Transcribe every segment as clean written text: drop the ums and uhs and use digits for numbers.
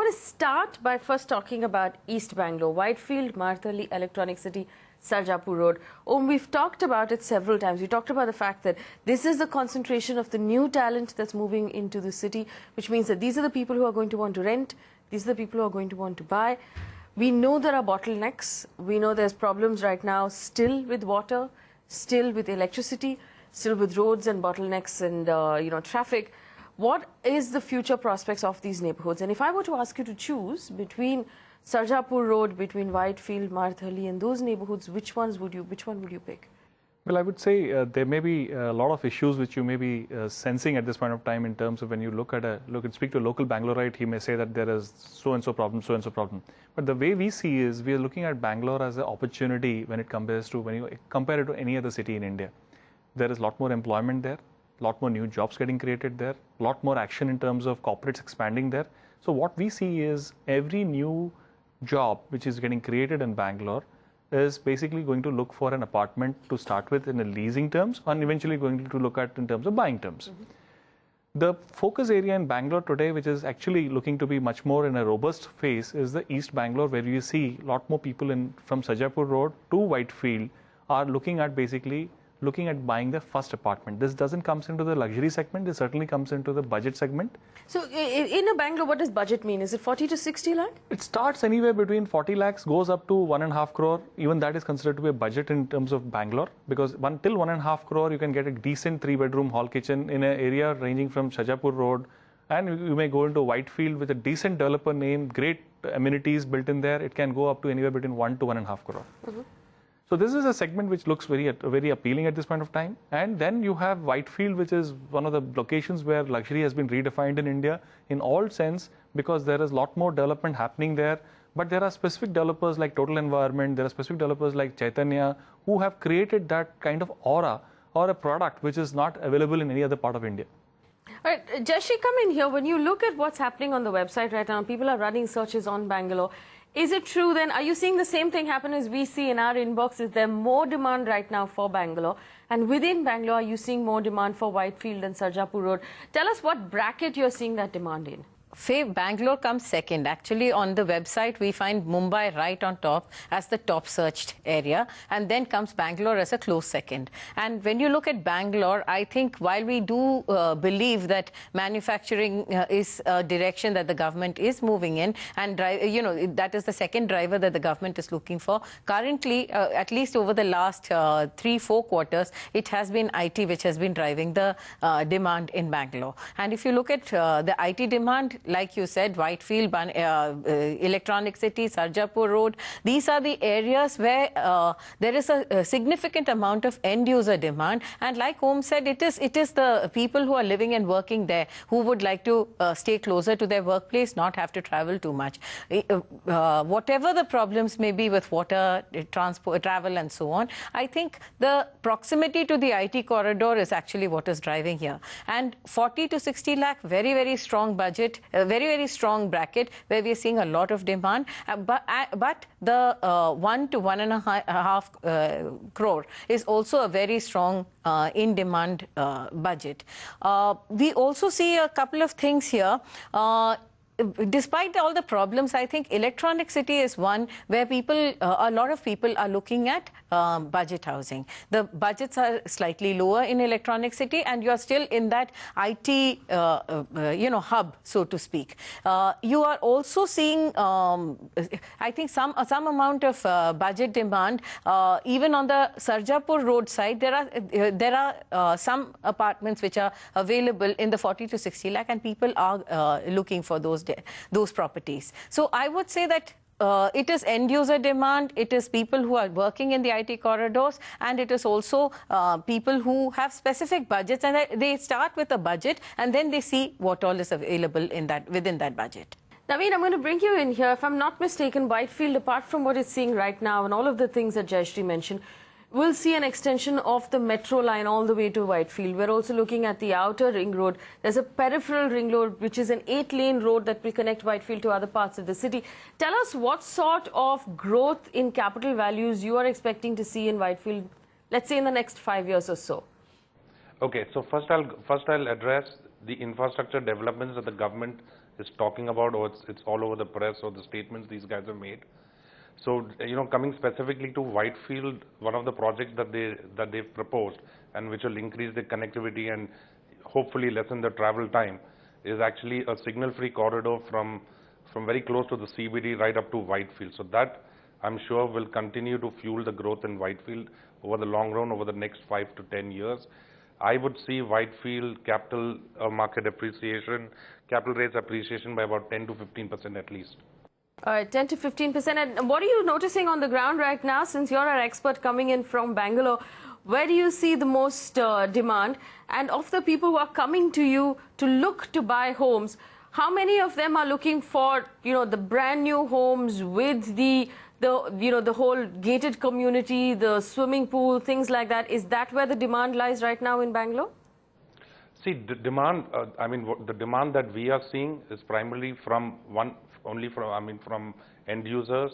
want to start by first talking about East Bangalore, Whitefield, Marthalli, Electronic City, Sarjapur Road. We've talked about it several times. We talked about the fact that this is the concentration of the new talent that's moving into the city, which means that these are the people who are going to want to rent, these are the people who are going to want to buy. We know there are bottlenecks. We know there's problems right now still with water, still with electricity, still with roads and bottlenecks and traffic. What is the future prospects of these neighborhoods? And if I were to ask you to choose between Sarjapur Road, between Whitefield, Marthalli, and those neighborhoods, which one would you pick? Well, I would say there may be a lot of issues which you may be sensing at this point of time in terms of when you look and speak to a local Bangaloreite, he may say that there is so-and-so problem, so-and-so problem. But the way we see is we are looking at Bangalore as an opportunity when it compares to, when you compare it to any other city in India. There is a lot more employment there, a lot more new jobs getting created there, a lot more action in terms of corporates expanding there. So what we see is every new job which is getting created in Bangalore is basically going to look for an apartment to start with in a leasing terms and eventually going to look at in terms of buying terms. The focus area in Bangalore today, which is actually looking to be much more in a robust phase, is the East Bangalore, where you see a lot more people from Sarjapur Road to Whitefield are looking at buying their first apartment. This doesn't come into the luxury segment. This certainly comes into the budget segment. So in a Bangalore, what does budget mean? Is it 40 to 60 lakh? It starts anywhere between 40 lakhs, goes up to 1.5 crore. Even that is considered to be a budget in terms of Bangalore, because till 1.5 crore, you can get a decent 3-bedroom hall kitchen in an area ranging from Sarjapur Road. And you may go into Whitefield with a decent developer name, great amenities built in there. It can go up to anywhere between 1 to 1.5 crore. So this is a segment which looks very appealing at this point of time. And then you have Whitefield, which is one of the locations where luxury has been redefined in India in all sense, because there is a lot more development happening there. But there are specific developers like Total Environment, there are specific developers like Chaitanya, who have created that kind of aura or a product which is not available in any other part of India. All right, Jayashree, come in here. When you look at what's happening on the website right now, people are running searches on Bangalore. Is it true then, are you seeing the same thing happen as we see in our inbox? Is there more demand right now for Bangalore? And within Bangalore, are you seeing more demand for Whitefield and Sarjapur Road? Tell us what bracket you're seeing that demand in. Bangalore comes second. Actually, on the website, we find Mumbai right on top as the top searched area, and then comes Bangalore as a close second. And when you look at Bangalore, I think while we do believe that manufacturing is a direction that the government is moving in, and that is the second driver that the government is looking for. Currently, at least over the last 3-4 quarters, it has been IT which has been driving the demand in Bangalore. And if you look at the IT demand, like you said, Whitefield, Electronic City, Sarjapur Road, these are the areas where there is a significant amount of end-user demand. And like Om said, it is the people who are living and working there who would like to stay closer to their workplace, not have to travel too much. Whatever the problems may be with water, transport, travel, and so on, I think the proximity to the IT corridor is actually what is driving here. And 40 to 60 lakh, very, very strong budget, a very, very strong bracket where we are seeing a lot of demand. But the 1 to 1.5 crore is also a very strong in-demand budget. We also see a couple of things here. Despite all the problems, I think Electronic City is one where a lot of people are looking at budget housing. The budgets are slightly lower in Electronic City, and you're still in that IT, hub, so to speak. You are also seeing, I think, some amount of budget demand even on the Sarjapur Road side. There are some apartments which are available in the 40 to 60 lakh, and people are looking for those properties. So I would say that it is end-user demand, it is people who are working in the IT corridors, and it is also people who have specific budgets, and they start with a budget and then they see what all is available within that budget. Naveen, I'm going to bring you in here. If I'm not mistaken, Whitefield, apart from what it's seeing right now and all of the things that Jayashree mentioned, we'll see an extension of the metro line all the way to Whitefield. We're also looking at the outer ring road. There's a peripheral ring road, which is an 8-lane road that will connect Whitefield to other parts of the city. Tell us what sort of growth in capital values you are expecting to see in Whitefield, let's say in the next 5 years or so. Okay, so first I'll address the infrastructure developments that the government is talking about, or it's all over the press, or the statements these guys have made. So, coming specifically to Whitefield, one of the projects that they've proposed, and which will increase the connectivity and hopefully lessen the travel time, is actually a signal-free corridor from very close to the CBD right up to Whitefield. So that, I'm sure, will continue to fuel the growth in Whitefield over the long run, over the next 5 to 10 years. I would see Whitefield capital market appreciation, capital rates appreciation by about 10 to 15% at least. 10 to 15%. And what are you noticing on the ground right now, since you're our expert coming in from Bangalore? Where do you see the most demand? And of the people who are coming to you to look to buy homes, how many of them are looking for, the brand new homes with the whole gated community, the swimming pool, things like that? Is that where the demand lies right now in Bangalore? See, the demand, the demand that we are seeing is primarily from end users.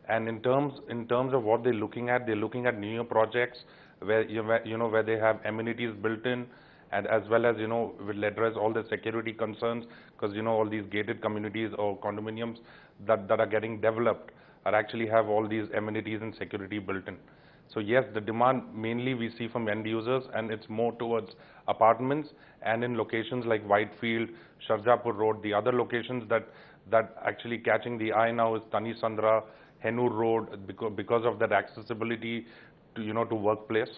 And in terms of what they're looking at newer projects where they have amenities built in, and as well as will address all the security concerns, because all these gated communities or condominiums that are getting developed are actually have all these amenities and security built in. So yes, the demand mainly we see from end users, and it's more towards apartments, and in locations like Whitefield, Sarjapur Road. The other locations that actually catching the eye now is Tani Sandra, Hennur Road, because of that accessibility to to workplace.